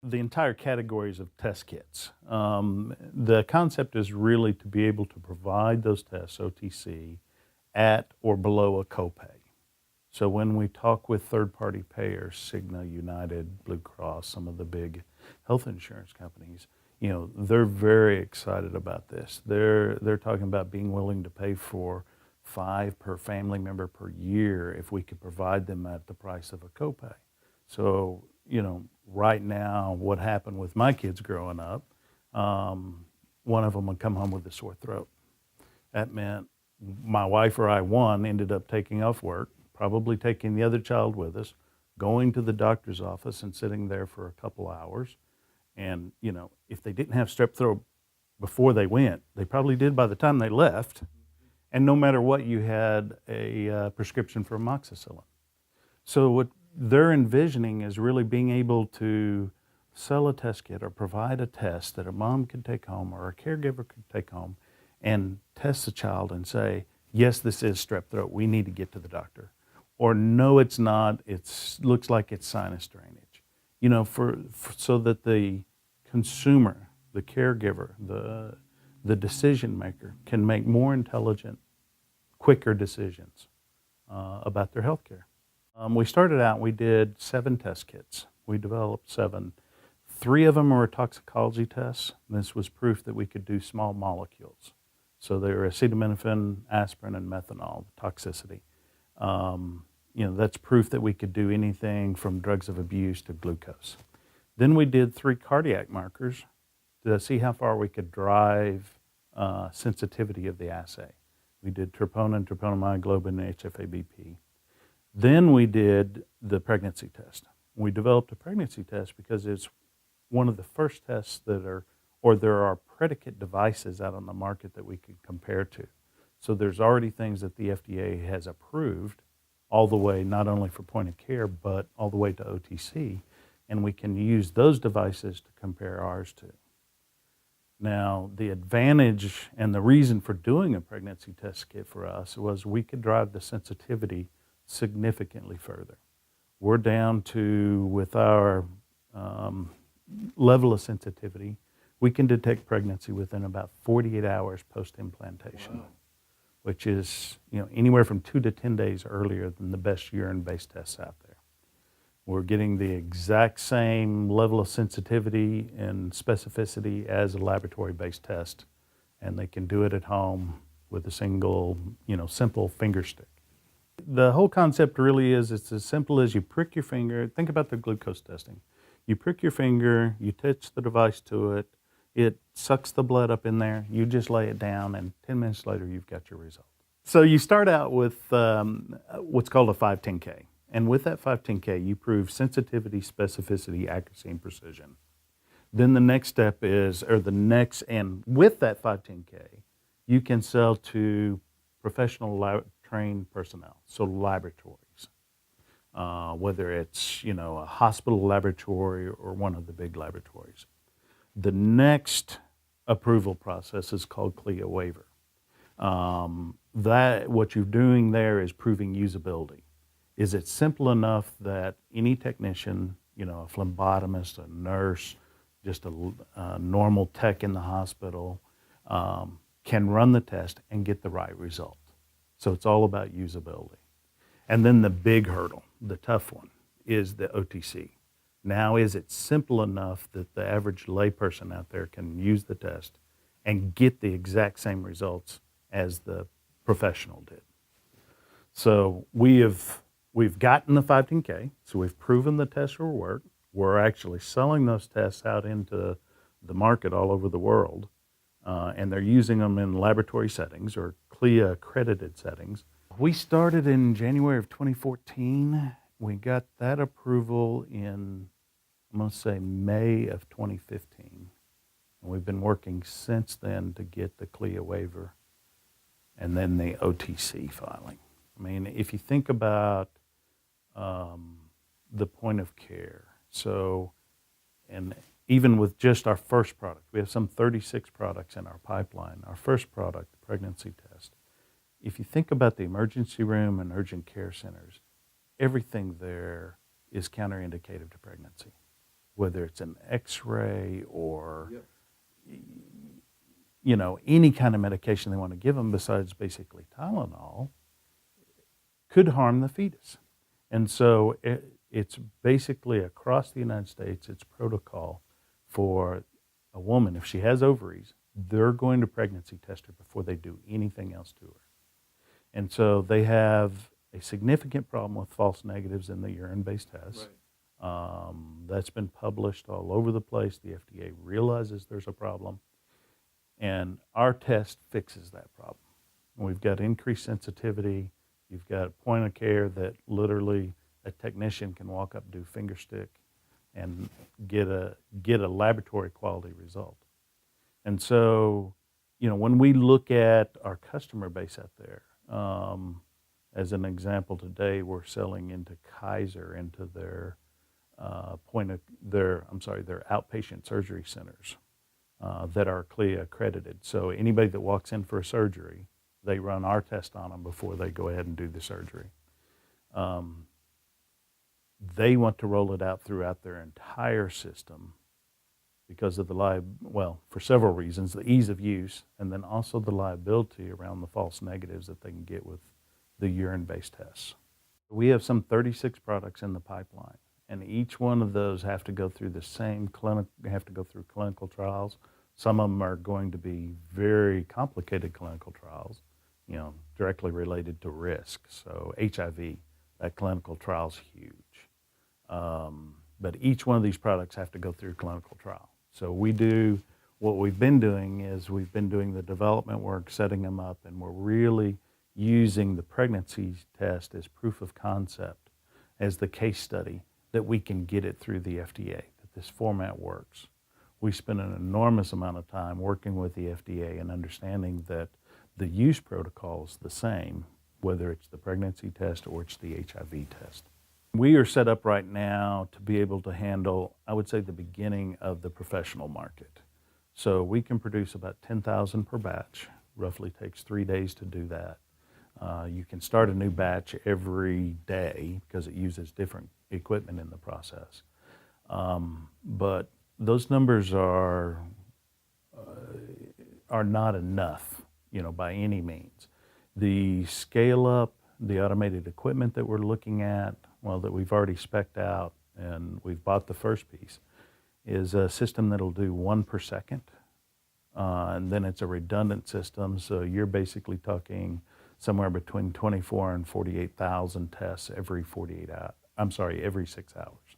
The entire categories of test kits. The concept is really to be able to provide those tests, OTC, at or below a copay. So when we talk with third-party payers, Cigna, United, Blue Cross, some of the big health insurance companies, they're very excited about this. They're talking about being willing to pay for 5 per family member per year if we could provide them at the price of a copay. So, right now, what happened with my kids growing up, one of them would come home with a sore throat. That meant my wife or I, one, ended up taking off work, probably taking the other child with us, going to the doctor's office and sitting there for a couple hours. And, if they didn't have strep throat before they went, they probably did by the time they left. And no matter what, you had a prescription for amoxicillin. So what they're envisioning is really being able to sell a test kit or provide a test that a mom could take home or a caregiver could take home and test the child and say, yes, this is strep throat, we need to get to the doctor. Or no, it's not, it looks like it's sinus drainage. So that the consumer, the caregiver, the decision maker can make more intelligent, quicker decisions about their health care. We started out, we did 7 test kits. We developed 7. 3 of them were toxicology tests. This was proof that we could do small molecules. So they were acetaminophen, aspirin, and methanol, toxicity. That's proof that we could do anything from drugs of abuse to glucose. Then we did 3 cardiac markers to see how far we could drive sensitivity of the assay. We did troponin, troponin-myoglobin, and HFA-BP. Then we did the pregnancy test. We developed a pregnancy test because it's one of the first tests there are predicate devices out on the market that we could compare to. So there's already things that the FDA has approved all the way, not only for point of care, but all the way to OTC, and we can use those devices to compare ours to. Now, the advantage and the reason for doing a pregnancy test kit for us was we could drive the sensitivity significantly further. We're down to, with our level of sensitivity, we can detect pregnancy within about 48 hours post-implantation. Wow. Which is anywhere from 2 to 10 days earlier than the best urine-based tests out there. We're getting the exact same level of sensitivity and specificity as a laboratory-based test, and they can do it at home with a single, simple finger stick. The whole concept really is it's as simple as you prick your finger. Think about the glucose testing. You prick your finger, you touch the device to it, it sucks the blood up in there, you just lay it down, and 10 minutes later you've got your result. So you start out with what's called a 510K. And with that 510K, you prove sensitivity, specificity, accuracy, and precision. Then the next step is, and with that 510K, you can sell to professional trained personnel, so laboratories, whether it's, a hospital laboratory or one of the big laboratories. The next approval process is called CLIA waiver. What you're doing there is proving usability. Is it simple enough that any technician, a phlebotomist, a nurse, just a normal tech in the hospital, can run the test and get the right result? So it's all about usability. And then the big hurdle, the tough one, is the OTC. Now, is it simple enough that the average layperson out there can use the test and get the exact same results as the professional did? So we've gotten the 510K, so we've proven the tests will work. We're actually selling those tests out into the market all over the world, and they're using them in laboratory settings or CLIA accredited settings. We started in January of 2014. We got that approval in, I'm going to say, May of 2015. And we've been working since then to get the CLIA waiver and then the OTC filing. I mean, if you think about the point of care, and even with just our first product, we have some 36 products in our pipeline. Our first product, the pregnancy test, if you think about the emergency room and urgent care centers, everything there is counterindicated to pregnancy. whether it's an X-ray or, Yep. any kind of medication they want to give them besides basically Tylenol, could harm the fetus. And so it's basically across the United States, it's protocol for a woman, if she has ovaries, they're going to pregnancy test her before they do anything else to her. And so they have a significant problem with false negatives in the urine-based tests. Right. That's been published all over the place. The FDA realizes there's a problem, and our test fixes that problem. We've got increased sensitivity. You've got a point of care that literally a technician can walk up, do finger stick, and get a laboratory quality result. And so, when we look at our customer base out there, as an example, today we're selling into Kaiser, into their their outpatient surgery centers that are CLIA accredited. So anybody that walks in for a surgery, they run our test on them before they go ahead and do the surgery. They want to roll it out throughout their entire system because of for several reasons, the ease of use, and then also the liability around the false negatives that they can get with the urine-based tests. We have some 36 products in the pipeline, and each one of those have to go through clinical trials. Some of them are going to be very complicated clinical trials, directly related to risk. So HIV, that clinical trial's huge. But each one of these products have to go through clinical trial. So what we've been doing is we've been doing the development work, setting them up, and we're really using the pregnancy test as proof of concept, as the case study, that we can get it through the FDA, that this format works. We spend an enormous amount of time working with the FDA and understanding that the use protocol is the same, whether it's the pregnancy test or it's the HIV test. We are set up right now to be able to handle, I would say, the beginning of the professional market. So we can produce about 10,000 per batch. Roughly takes 3 days to do that. You can start a new batch every day because it uses different equipment in the process. But those numbers are not enough, by any means. The scale up, the automated equipment that we're looking at, that we've already spec'd out and we've bought the first piece, is a system that'll do 1 per second. And then it's a redundant system, so you're basically talking somewhere between 24 and 48,000 tests every 6 hours.